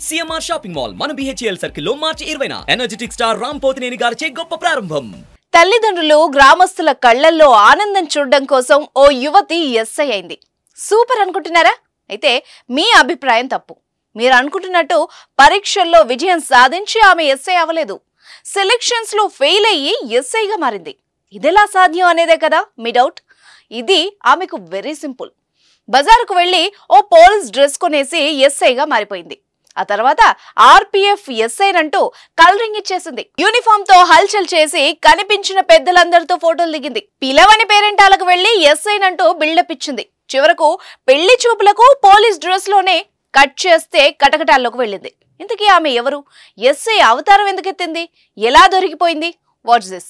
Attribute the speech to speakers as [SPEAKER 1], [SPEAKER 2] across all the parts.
[SPEAKER 1] CMR shopping mall మన BHEL circle లో మార్చి 20న energetic star Ram Pothineni గారిచే గొప్ప ప్రారంభం.
[SPEAKER 2] తల్లిదండ్రులు గ్రామస్తుల కళ్ళల్లో ఆనందం చూడడం కోసం ఓ యువతి ఎస్ఐ అయింది. సూపర్ అనుకుంటున్నారా? అయితే మీ అభిప్రాయం తప్పు. మీరు అనుకుంటున్నట్టు పరీక్షల్లో విజయం సాధించి ఆమె ఎస్ఐ అవ్వలేదు. సెలక్షన్స్ లో ఫెయిల్ అయ్యి ఎస్ఐగా మారింది. ఇదెలా సాధ్యం అనేదే కదా మీ డౌట్. ఇది ఆమెకు వెరీ సింపుల్. బజారుకు వెళ్లి ఓ పోలీస్ డ్రెస్ కొనేసి ఎస్ఐగా మారిపోయింది. ఆ తర్వాత ఆర్పీఎఫ్ ఎస్ఐ అంటూ కలరింగ్ ఇచ్చేసింది. యూనిఫామ్ తో హల్చల్ చేసి కనిపించిన పెద్దలందరితో ఫోటోలు దిగింది. పిలవని పేరెంటాలకు వెళ్లి ఎస్ఐ అంటూ బిల్డప్ ఇచ్చింది. చివరకు పెళ్లి చూపులకు పోలీస్ డ్రెస్ లోనే కట్ చేస్తే కటకటాల్లోకి వెళ్ళింది. ఇంతకీ ఆమె ఎవరు? ఎస్ఐ అవతారం ఎందుకు ఎత్తింది? ఎలా దొరికిపోయింది? What's this?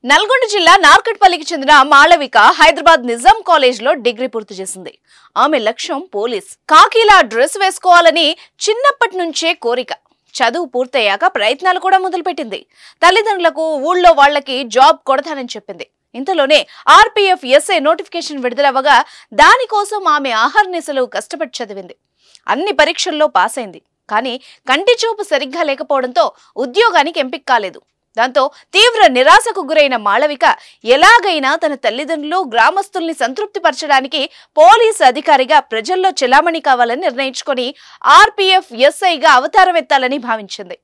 [SPEAKER 2] నల్గొండ జిల్లా నార్కట్పల్లికి చెందిన మాళవిక హైదరాబాద్ నిజాం కాలేజ్ లో డిగ్రీ పూర్తి చేసింది. ఆమె లక్ష్యం పోలీస్. కాకిలా డ్రెస్ వేసుకోవాలని చిన్నప్పటి నుంచే కోరిక. చదువు పూర్తయ్యాక ప్రయత్నాలు కూడా మొదలుపెట్టింది. తల్లిదండ్రులకు ఊళ్ళో వాళ్లకి జాబ్ కొడతానని చెప్పింది. ఇంతలోనే ఆర్పీఎఫ్ ఎస్ఐ నోటిఫికేషన్ విడుదలవ్వగా దానికోసం ఆమె ఆహర్నిశలు కష్టపడి చదివింది. అన్ని పరీక్షల్లో పాస్ అయింది. కానీ కంటి చూపు సరిగ్గా లేకపోవడంతో ఉద్యోగానికి ఎంపిక కాలేదు. దాంతో తీవ్ర నిరాశకు గురైన మాళవిక ఎలాగైనా తన తల్లిదండ్రులు గ్రామస్తుల్ని సంతృప్తి పరచడానికి పోలీసు అధికారిగా ప్రజల్లో చెలామణి కావాలని నిర్ణయించుకొని ఆర్పీఎఫ్ ఎస్ఐగా అవతారం ఎత్తాలని భావించింది.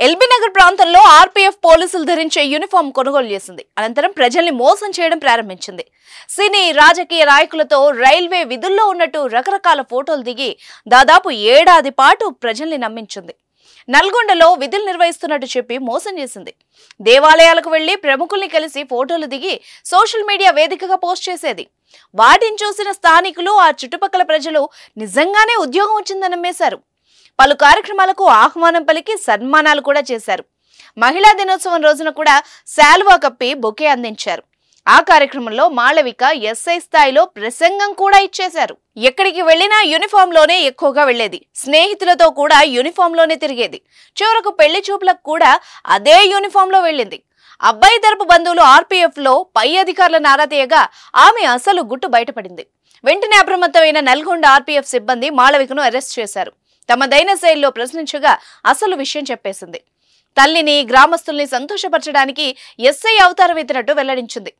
[SPEAKER 2] ఎల్బీ నగర్ ప్రాంతంలో ఆర్పీఎఫ్ పోలీసులు ధరించే యూనిఫామ్ కొనుగోలు చేసింది. అనంతరం ప్రజల్ని మోసం చేయడం ప్రారంభించింది. సినీ రాజకీయ నాయకులతో రైల్వే విధుల్లో ఉన్నట్టు రకరకాల ఫోటోలు దిగి దాదాపు ఏడాది పాటు ప్రజల్ని నమ్మించింది. నల్గొండలో విధులు నిర్వహిస్తున్నట్టు చెప్పి మోసం చేసింది. దేవాలయాలకు వెళ్లి ప్రముఖుల్ని కలిసి ఫోటోలు దిగి సోషల్ మీడియా వేదికగా పోస్ట్ చేసేది. వాటిని చూసిన స్థానికులు, ఆ చుట్టుపక్కల ప్రజలు నిజంగానే ఉద్యోగం వచ్చిందని నమ్మేశారు. పలు కార్యక్రమాలకు ఆహ్వానం పలికి సన్మానాలు కూడా చేశారు. మహిళా దినోత్సవం రోజున కూడా శాల్వా కప్పి బొకే అందించారు. ఆ కార్యక్రమంలో మాళవిక ఎస్ఐ స్థాయిలో ప్రసంగం కూడా ఇచ్చేశారు. ఎక్కడికి వెళ్లినా యూనిఫామ్ లోనే ఎక్కువగా వెళ్లేది. స్నేహితులతో కూడా యూనిఫామ్ లోనే తిరిగేది. చివరకు పెళ్లి చూపులకు కూడా అదే యూనిఫామ్ లో వెళ్ళింది. అబ్బాయి తరపు బంధువులు ఆర్పీఎఫ్ లో పై అధికారుల నారా తీయగా ఆమె అసలు గుట్టు బయటపడింది. వెంటనే అప్రమత్తమైన నల్గొండ ఆర్పీఎఫ్ సిబ్బంది మాళవికను అరెస్ట్ చేశారు. తమదైన శైలిలో ప్రశ్నించగా అసలు విషయం చెప్పేసింది. తల్లిని, గ్రామస్తుల్ని సంతోషపరచడానికి ఎస్ఐ అవతారం ఎత్తినట్టు వెల్లడించింది.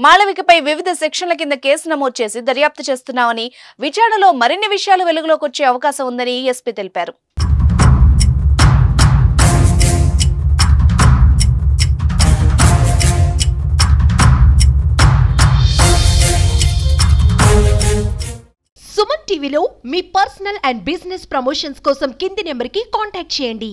[SPEAKER 2] మాళవికపై వివిధ సెక్షన్ల కింద కేసు నమోదు చేసి దర్యాప్తు చేస్తున్నామని, విచారణలో మరిన్ని విషయాలు వెలుగులోకి వచ్చే అవకాశం ఉందని ఎస్పీ తెలిపారు.
[SPEAKER 3] సుమన్ టీవీలో మీ పర్సనల్ అండ్ బిజినెస్ ప్రమోషన్స్ కోసం కింది నెంబర్కి కాంటాక్ట్ చేయండి.